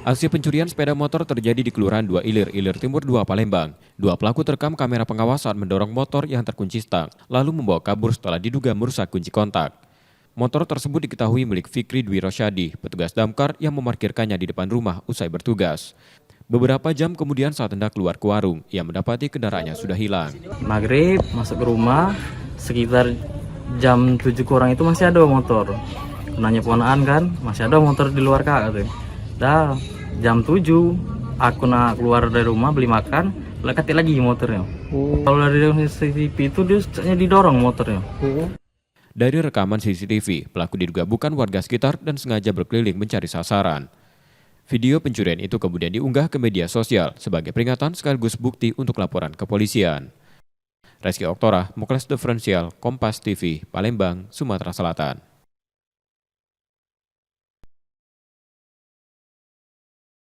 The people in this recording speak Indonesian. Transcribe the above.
Aksi pencurian sepeda motor terjadi di Kelurahan 2 Ilir, Ilir Timur 2, Palembang. Dua pelaku terekam kamera pengawas saat mendorong motor yang terkunci stang, lalu membawa kabur setelah diduga merusak kunci kontak. Motor tersebut diketahui milik Fikri Dwi Rosyadi, petugas damkar yang memarkirkannya di depan rumah usai bertugas. Beberapa jam kemudian saat hendak keluar ke warung, ia mendapati kendaraannya sudah hilang. Maghrib masuk ke rumah, sekitar jam 7 kurang itu masih ada motor. Nanya ponakan kan, masih ada motor di luar kak katanya. Dah jam 7 aku nak keluar dari rumah beli makan, ketik lagi motornya. Kalau dari CCTV itu dia didorong motornya. Dari rekaman CCTV, pelaku diduga bukan warga sekitar dan sengaja berkeliling mencari sasaran. Video pencurian itu kemudian diunggah ke media sosial sebagai peringatan sekaligus bukti untuk laporan kepolisian. Reski Oktora, Mokles Diferensial, Kompas TV, Palembang, Sumatera Selatan.